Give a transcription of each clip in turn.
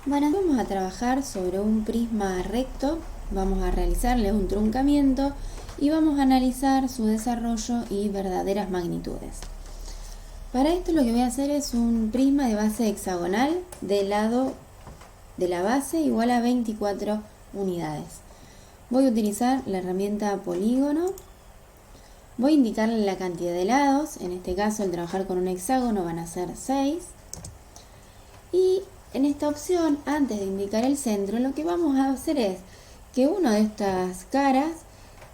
Bueno, vamos a trabajar sobre un prisma recto, vamos a realizarle un truncamiento y vamos a analizar su desarrollo y verdaderas magnitudes. Para esto lo que voy a hacer es un prisma de base hexagonal del lado de la base igual a 24 unidades. Voy a utilizar la herramienta polígono, voy a indicarle la cantidad de lados, en este caso al trabajar con un hexágono van a ser 6, y en esta opción, antes de indicar el centro, lo que vamos a hacer es que uno de estas caras,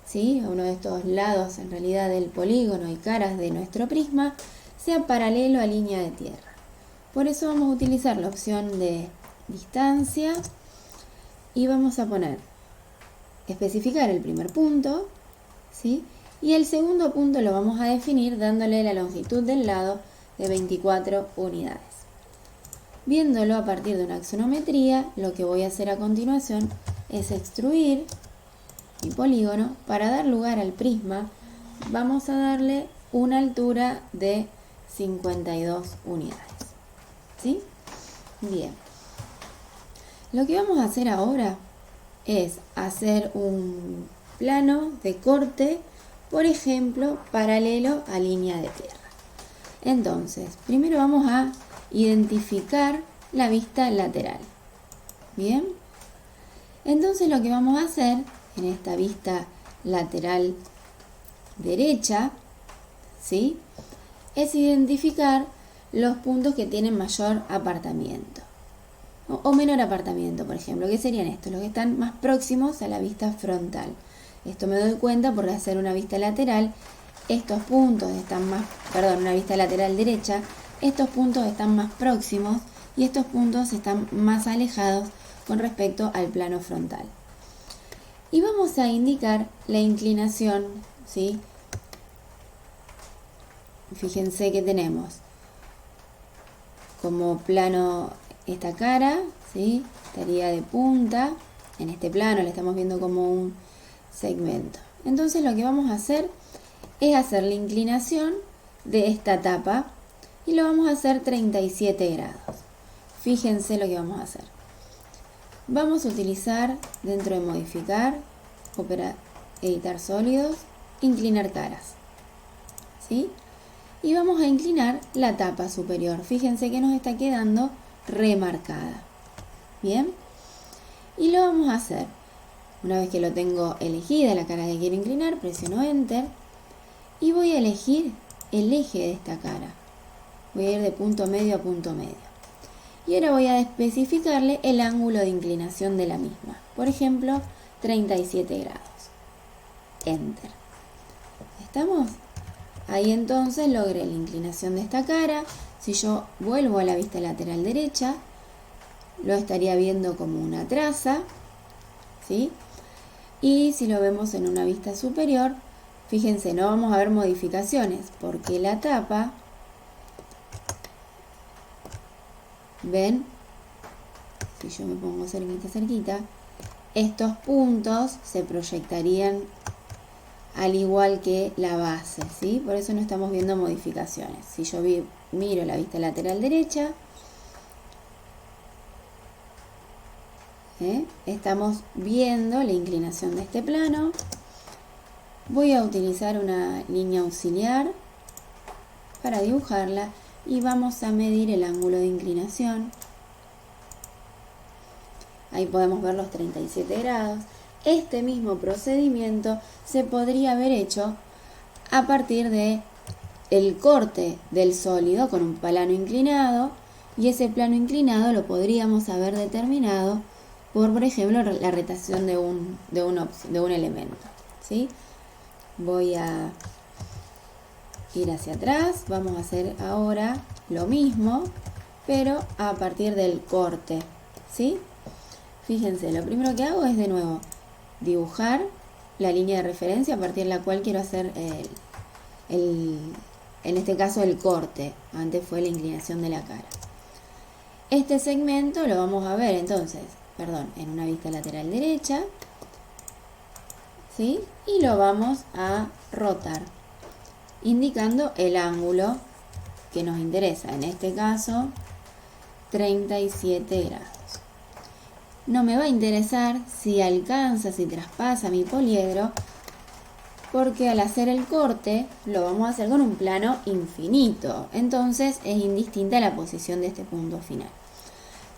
¿sí? Uno de estos lados en realidad del polígono y caras de nuestro prisma, sea paralelo a línea de tierra. Por eso vamos a utilizar la opción de distancia y vamos a especificar el primer punto, ¿sí? Y el segundo punto lo vamos a definir dándole la longitud del lado de 24 unidades. Viéndolo a partir de una axonometría, lo que voy a hacer a continuación es extruir mi polígono. Para dar lugar al prisma, vamos a darle una altura de 52 unidades. ¿Sí? Bien. Lo que vamos a hacer ahora es hacer un plano de corte, por ejemplo, paralelo a línea de tierra. Entonces, primero vamos a identificar la vista lateral. Bien, entonces lo que vamos a hacer en esta vista lateral derecha, ¿sí?, es identificar los puntos que tienen mayor apartamiento o menor apartamiento, por ejemplo, que serían estos, los que están más próximos a la vista frontal. Esto me doy cuenta por hacer una vista lateral. Estos puntos están una vista lateral derecha. Estos puntos están más próximos y estos puntos están más alejados con respecto al plano frontal. Y vamos a indicar la inclinación, ¿sí? Fíjense que tenemos como plano esta cara, ¿sí? Estaría de punta. En este plano le estamos viendo como un segmento. Entonces lo que vamos a hacer es hacer la inclinación de esta tapa y lo vamos a hacer 37 grados. Fíjense lo que vamos a hacer. Vamos a utilizar dentro de modificar, editar sólidos, inclinar caras, ¿sí? Y vamos a inclinar la tapa superior. Fíjense que nos está quedando remarcada. Bien. Y lo vamos a hacer. Una vez que lo tengo elegida, la cara que quiero inclinar, presiono Enter y voy a elegir el eje de esta cara. Voy a ir de punto medio a punto medio. Y ahora voy a especificarle el ángulo de inclinación de la misma. Por ejemplo, 37 grados. Enter. ¿Estamos? Ahí entonces logré la inclinación de esta cara. Si yo vuelvo a la vista lateral derecha, lo estaría viendo como una traza, ¿sí? Y si lo vemos en una vista superior, fíjense, no vamos a ver modificaciones, porque la tapa, ¿ven? Si yo me pongo cerquita, estos puntos se proyectarían al igual que la base, ¿sí? Por eso no estamos viendo modificaciones. Si yo miro la vista lateral derecha, estamos viendo la inclinación de este plano. Voy a utilizar una línea auxiliar para dibujarla y vamos a medir el ángulo de inclinación. Ahí podemos ver los 37 grados. Este mismo procedimiento se podría haber hecho a partir de el corte del sólido con un plano inclinado, y ese plano inclinado lo podríamos haber determinado por ejemplo, la rotación de un elemento, ¿sí? Voy a ir hacia atrás. Vamos a hacer ahora lo mismo, pero a partir del corte, ¿sí? Fíjense, lo primero que hago es de nuevo dibujar la línea de referencia a partir de la cual quiero hacer en este caso el corte. Antes fue la inclinación de la cara. Este segmento lo vamos a ver entonces, en una vista lateral derecha, ¿sí? Y lo vamos a rotar, indicando el ángulo que nos interesa. En este caso, 37 grados. no me va a interesar si alcanza, si traspasa mi poliedro, porque al hacer el corte lo vamos a hacer con un plano infinito, entonces es indistinta la posición de este punto final.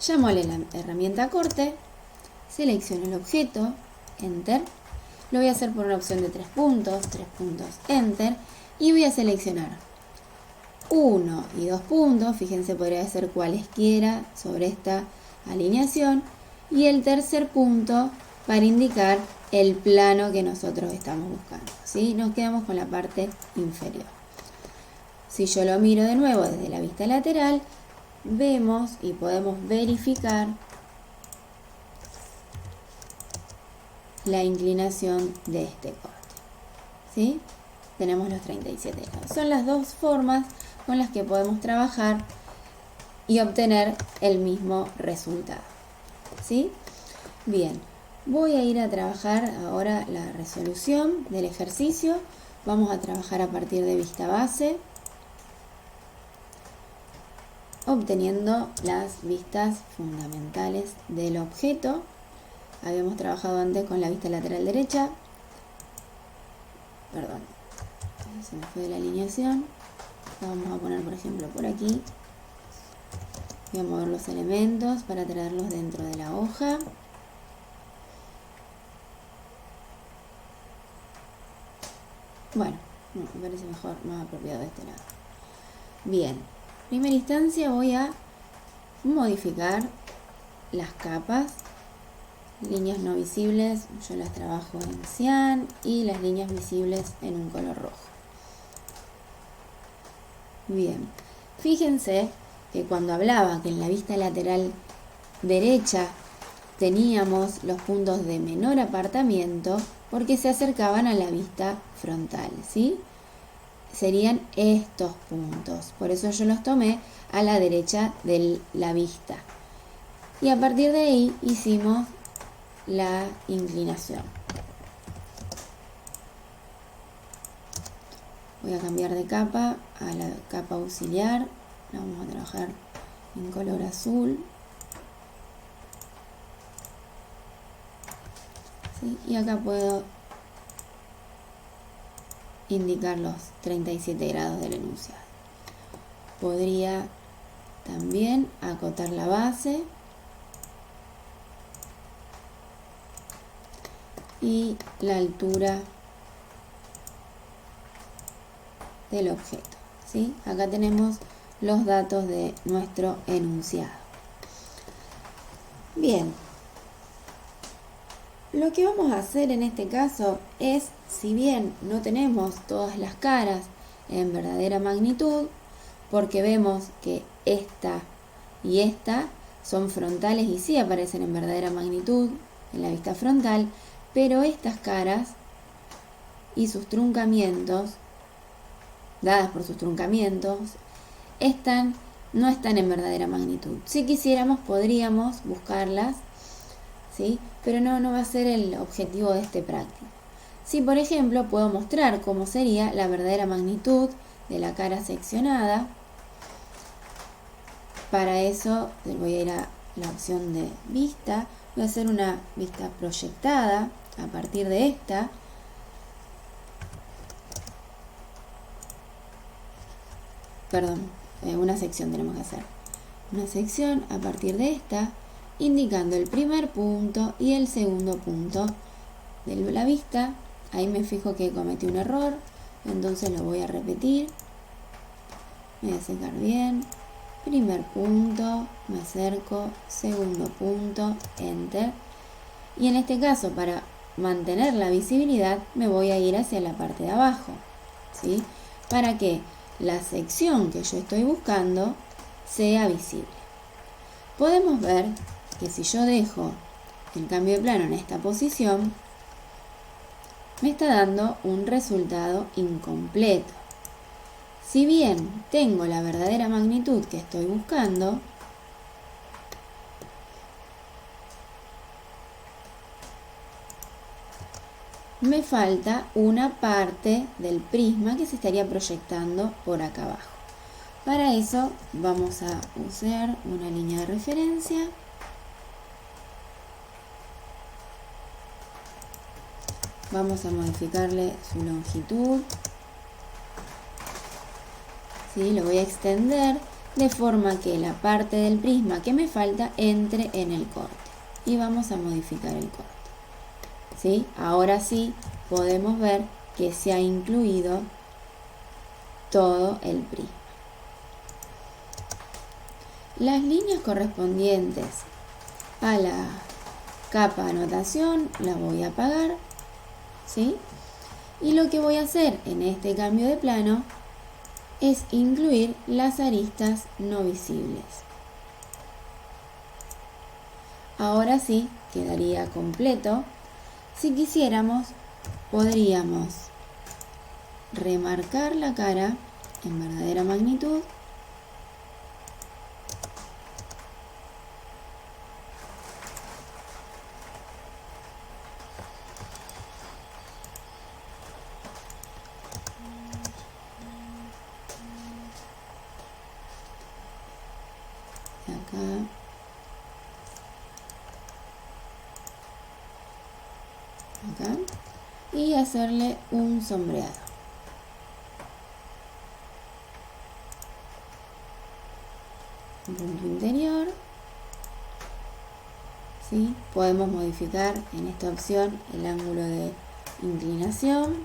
Llamo a la herramienta corte, selecciono el objeto, enter, lo voy a hacer por una opción de 3 puntos, enter, y voy a seleccionar 1 y 2 puntos, fíjense, podría ser cualesquiera sobre esta alineación, y el tercer punto para indicar el plano que nosotros estamos buscando, ¿sí? Nos quedamos con la parte inferior. Si yo lo miro de nuevo desde la vista lateral, vemos y podemos verificar la inclinación de este corte, ¿sí? Tenemos los 37 grados. Son las dos formas con las que podemos trabajar y obtener el mismo resultado, ¿sí? Bien, voy a ir a trabajar ahora la resolución del ejercicio. Vamos a trabajar a partir de vista base, obteniendo las vistas fundamentales del objeto. Habíamos trabajado antes con la vista lateral derecha. Perdón, se me fue de la alineación. La vamos a poner, por ejemplo, por aquí. Voy a mover los elementos para traerlos dentro de la hoja. Bueno, me parece mejor, más apropiado de este lado. Bien, en primera instancia voy a modificar las capas. Líneas no visibles yo las trabajo en cian y las líneas visibles en un color rojo. Bien, fíjense que cuando hablaba que en la vista lateral derecha teníamos los puntos de menor apartamiento porque se acercaban a la vista frontal, ¿sí? Serían estos puntos, por eso yo los tomé a la derecha de la vista. Y a partir de ahí hicimos la inclinación. Voy a cambiar de capa a la capa auxiliar. La vamos a trabajar en color azul. ¿Sí? Y acá puedo indicar los 37 grados del enunciado. Podría también acotar la base y la altura del objeto, ¿sí? Acá tenemos los datos de nuestro enunciado. Bien, lo que vamos a hacer en este caso es, si bien no tenemos todas las caras en verdadera magnitud, porque vemos que esta y esta son frontales y sí aparecen en verdadera magnitud en la vista frontal, pero estas caras y sus truncamientos, dadas por sus truncamientos, no están en verdadera magnitud. Si quisiéramos podríamos buscarlas, ¿sí? Pero no va a ser el objetivo de este práctico. Si por ejemplo puedo mostrar cómo sería la verdadera magnitud de la cara seccionada, para eso voy a ir a la opción de vista, voy a hacer una vista proyectada a partir de esta. Perdón, una sección tenemos que hacer. Una sección a partir de esta, indicando el primer punto y el segundo punto de la vista. Ahí me fijo que cometí un error, entonces lo voy a repetir. Me voy a secar bien. Primer punto, me acerco, segundo punto, enter. Y en este caso, para mantener la visibilidad, me voy a ir hacia la parte de abajo, ¿sí? Para que la sección que yo estoy buscando sea visible. Podemos ver que si yo dejo el cambio de plano en esta posición, me está dando un resultado incompleto. Si bien tengo la verdadera magnitud que estoy buscando, me falta una parte del prisma que se estaría proyectando por acá abajo. Para eso vamos a usar una línea de referencia Vamos a modificarle su longitud. ¿Sí? Lo voy a extender de forma que la parte del prisma que me falta entre en el corte. Y vamos a modificar el corte. ¿Sí? Ahora sí podemos ver que se ha incluido todo el prisma. Las líneas correspondientes a la capa de anotación las voy a apagar, ¿sí? Y lo que voy a hacer en este cambio de plano es incluir las aristas no visibles. Ahora sí quedaría completo. Si quisiéramos, podríamos remarcar la cara en verdadera magnitud. Acá, y hacerle un sombreado. Un punto interior. ¿Sí? Podemos modificar en esta opción el ángulo de inclinación.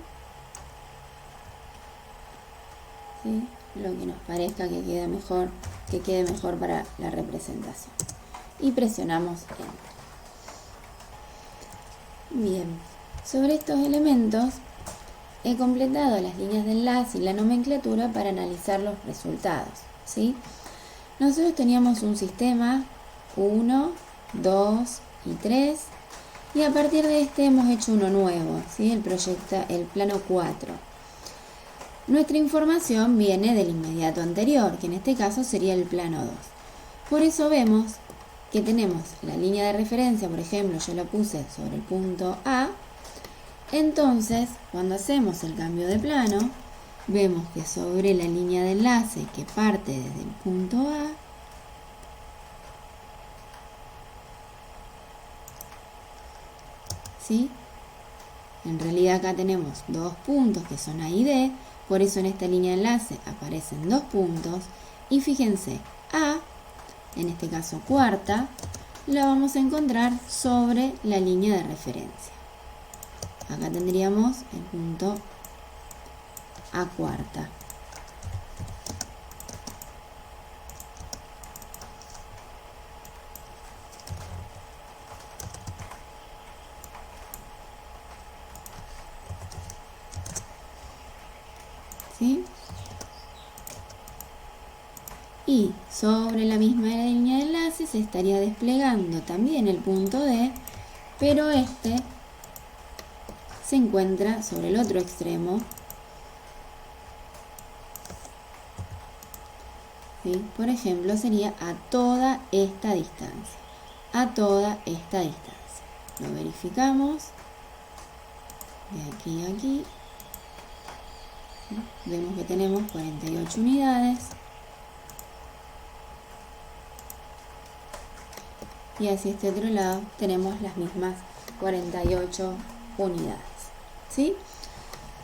¿Sí? Lo que nos parezca que quede mejor para la representación. Y presionamos Enter. Bien, sobre estos elementos he completado las líneas de enlace y la nomenclatura para analizar los resultados, ¿sí? Nosotros teníamos un sistema 1, 2 y 3 y a partir de este hemos hecho uno nuevo, ¿sí? El plano 4. Nuestra información viene del inmediato anterior, que en este caso sería el plano 2. Por eso vemos que tenemos la línea de referencia, por ejemplo, yo la puse sobre el punto A. Entonces, cuando hacemos el cambio de plano, vemos que sobre la línea de enlace que parte desde el punto A, ¿sí? En realidad acá tenemos dos puntos que son A y D, por eso en esta línea de enlace aparecen dos puntos. Y fíjense, A, en este caso cuarta, la vamos a encontrar sobre la línea de referencia. Acá tendríamos el punto A cuarta. ¿Sí? Y sobre la misma línea de enlace se estaría desplegando también el punto D, pero este se encuentra sobre el otro extremo. ¿Sí? Por ejemplo, sería a toda esta distancia. A toda esta distancia. Lo verificamos. De aquí a aquí. ¿Sí? Vemos que tenemos 48 unidades. Y hacia este otro lado tenemos las mismas 48 unidades. ¿Sí?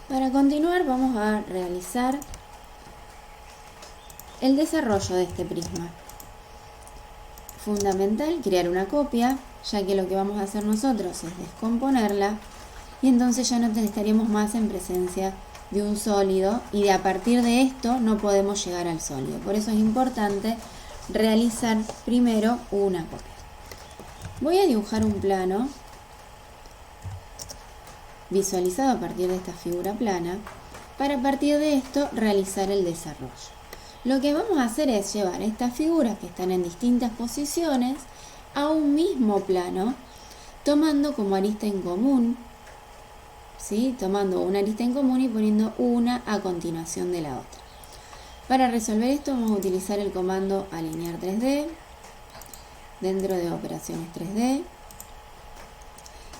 Para continuar vamos a realizar el desarrollo de este prisma. Fundamental crear una copia, ya que lo que vamos a hacer nosotros es descomponerla y entonces ya no estaríamos más en presencia de un sólido y a partir de esto no podemos llegar al sólido. Por eso es importante realizar primero una copia. Voy a dibujar un plano visualizado a partir de esta figura plana para a partir de esto realizar el desarrollo. Lo que vamos a hacer es llevar estas figuras que están en distintas posiciones a un mismo plano, tomando como arista en común, ¿sí? Tomando una arista en común y poniendo una a continuación de la otra. Para resolver esto vamos a utilizar el comando alinear 3D dentro de operaciones 3D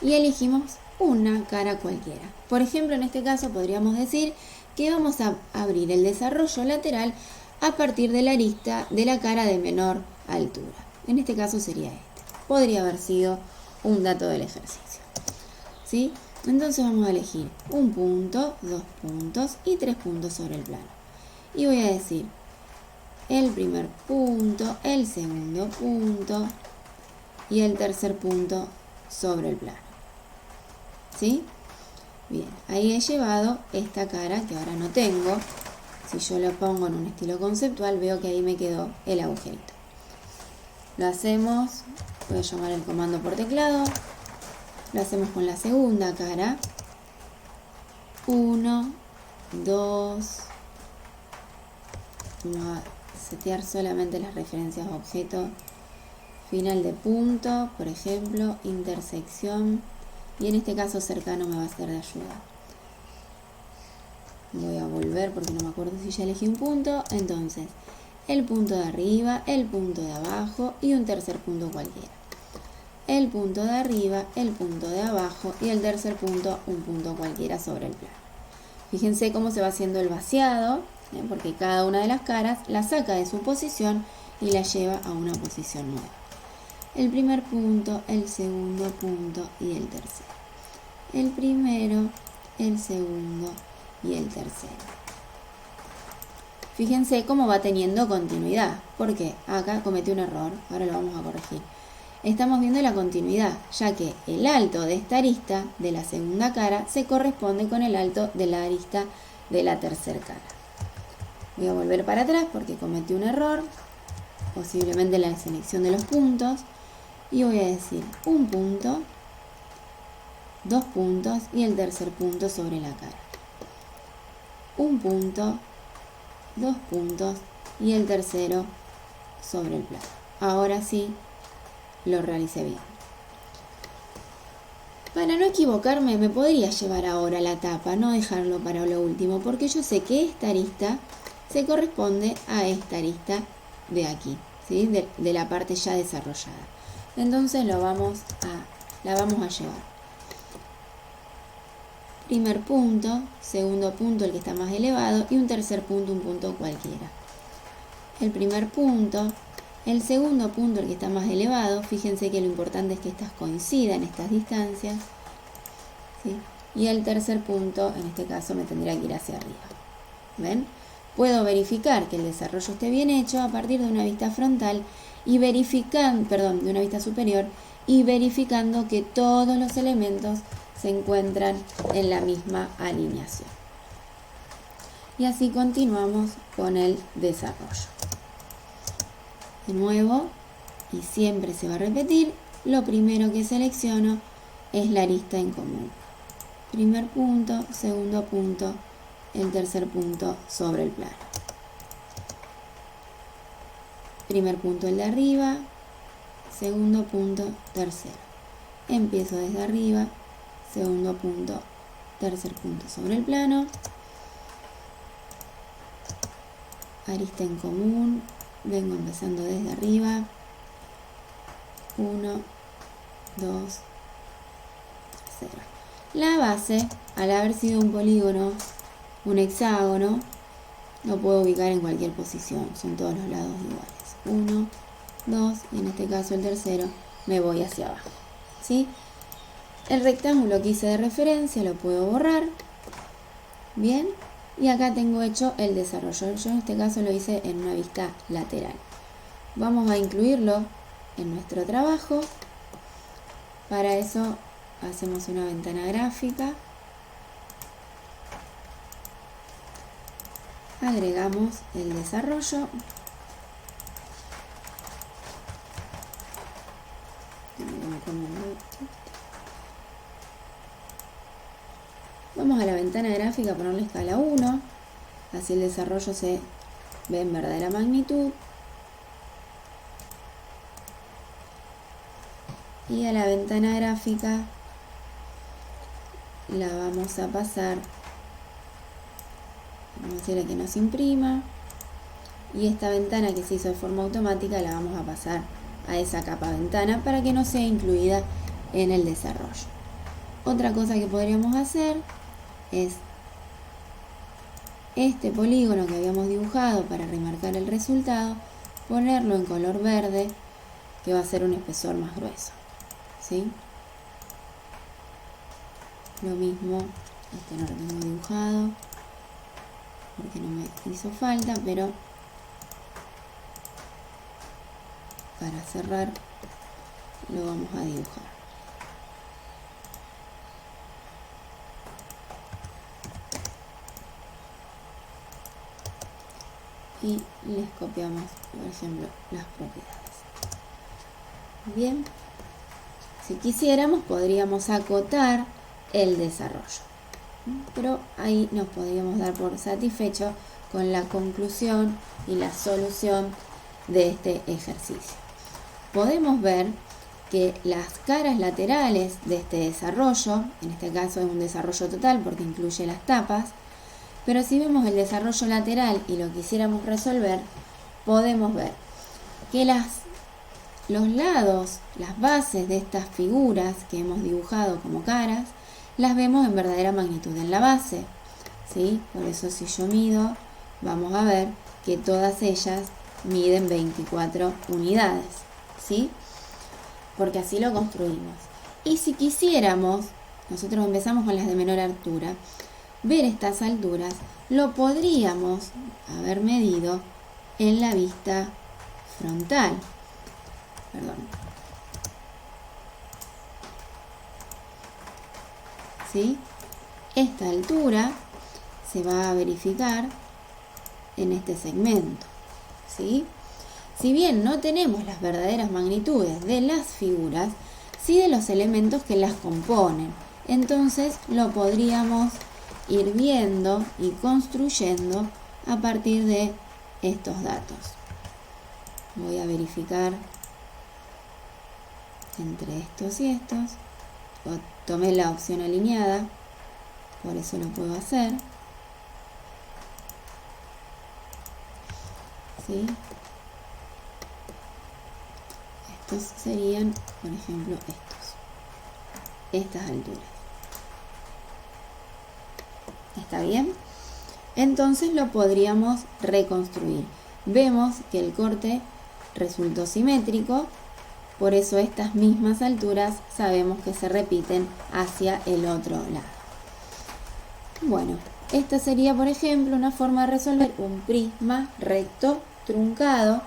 y elegimos una cara cualquiera. Por ejemplo, en este caso podríamos decir que vamos a abrir el desarrollo lateral a partir de la arista de la cara de menor altura. En este caso sería este. Podría haber sido un dato del ejercicio. ¿Sí? Entonces vamos a elegir un punto, 2 puntos y 3 puntos sobre el plano. Y voy a decir el primer punto, el segundo punto y el tercer punto sobre el plano. ¿Sí? Bien, ahí he llevado esta cara que ahora no tengo. Si yo lo pongo en un estilo conceptual, veo que ahí me quedó el agujerito. Lo hacemos, voy a llamar el comando por teclado. Lo hacemos con la segunda cara. 1, 2. Vamos a setear solamente las referencias a objeto. Final de punto, por ejemplo, intersección. Y en este caso cercano me va a ser de ayuda. Voy a volver porque no me acuerdo si ya elegí un punto. Entonces, el punto de arriba, el punto de abajo y un tercer punto cualquiera. El punto de arriba, el punto de abajo y el tercer punto, un punto cualquiera sobre el plano. Fíjense cómo se va haciendo el vaciado, porque cada una de las caras la saca de su posición y la lleva a una posición nueva. El primer punto, el segundo punto y el tercero. El primero, el segundo y el tercero. Fíjense cómo va teniendo continuidad, porque acá cometí un error, ahora lo vamos a corregir. Estamos viendo la continuidad, ya que el alto de esta arista de la segunda cara se corresponde con el alto de la arista de la tercera cara. Voy a volver para atrás porque cometí un error, posiblemente en la selección de los puntos, y voy a decir un punto, 2 puntos y el tercer punto sobre la cara. Un punto, 2 puntos y el tercero sobre el plano. Ahora sí lo realicé bien. Para no equivocarme, me podría llevar ahora la tapa, no dejarlo para lo último, porque yo sé que esta arista se corresponde a esta arista de aquí, ¿sí? de la parte ya desarrollada. Entonces la vamos a llevar. Primer punto, segundo punto, el que está más elevado, y un tercer punto, un punto cualquiera. El primer punto, el segundo punto, el que está más elevado. Fíjense que lo importante es que estas coincidan, estas distancias, ¿sí? Y el tercer punto, en este caso, me tendría que ir hacia arriba. ¿Ven? Puedo verificar que el desarrollo esté bien hecho a partir de una vista frontal y de una vista superior, y verificando que todos los elementos se encuentran en la misma alineación. Y así continuamos con el desarrollo. De nuevo, y siempre se va a repetir, lo primero que selecciono es la arista en común. Primer punto, segundo punto, el tercer punto sobre el plano. Primer punto el de arriba, segundo punto, tercero. Empiezo desde arriba, segundo punto, tercer punto sobre el plano. Arista en común, vengo empezando desde arriba. 1, 2, 0. La base, al haber sido un polígono, un hexágono, lo puedo ubicar en cualquier posición, son todos los lados iguales. 1, 2 y en este caso el tercero me voy hacia abajo, ¿sí? El rectángulo que hice de referencia lo puedo borrar. Bien, y acá tengo hecho el desarrollo. Yo en este caso lo hice en una vista lateral. Vamos a incluirlo en nuestro trabajo. Para eso hacemos una ventana gráfica. Agregamos el desarrollo. Vamos a la ventana gráfica a ponerle escala 1, así el desarrollo se ve en verdadera magnitud. Y a la ventana gráfica la vamos a pasar, vamos a decirle que nos imprima, y esta ventana que se hizo de forma automática la vamos a pasar a esa capa ventana para que no sea incluida en el desarrollo. Otra cosa que podríamos hacer es este polígono que habíamos dibujado para remarcar el resultado, ponerlo en color verde, que va a ser un espesor más grueso, ¿sí? Lo mismo, no lo tengo dibujado porque no me hizo falta, pero para cerrar lo vamos a dibujar. Y les copiamos, por ejemplo, las propiedades. Bien, si quisiéramos podríamos acotar el desarrollo, pero ahí nos podríamos dar por satisfecho con la conclusión y la solución de este ejercicio. Podemos ver que las caras laterales de este desarrollo, en este caso es un desarrollo total porque incluye las tapas, pero si vemos el desarrollo lateral y lo quisiéramos resolver, podemos ver que los lados, las bases de estas figuras que hemos dibujado como caras, las vemos en verdadera magnitud en la base, ¿sí? Por eso si yo mido, vamos a ver que todas ellas miden 24 unidades, ¿sí? Porque así lo construimos. Y si quisiéramos, nosotros empezamos con las de menor altura, ver estas alturas, lo podríamos haber medido en la vista frontal. Perdón. ¿Sí? Esta altura se va a verificar en este segmento, ¿sí? Si bien no tenemos las verdaderas magnitudes de las figuras, sí de los elementos que las componen. Entonces lo podríamos ir viendo y construyendo a partir de estos datos. Voy a verificar entre estos y estos. Tomé la opción alineada, por eso lo puedo hacer. ¿Sí? Estos serían, por ejemplo, estas alturas. ¿Está bien? Entonces lo podríamos reconstruir. Vemos que el corte resultó simétrico, por eso estas mismas alturas sabemos que se repiten hacia el otro lado. Bueno, esta sería, por ejemplo, una forma de resolver un prisma recto truncado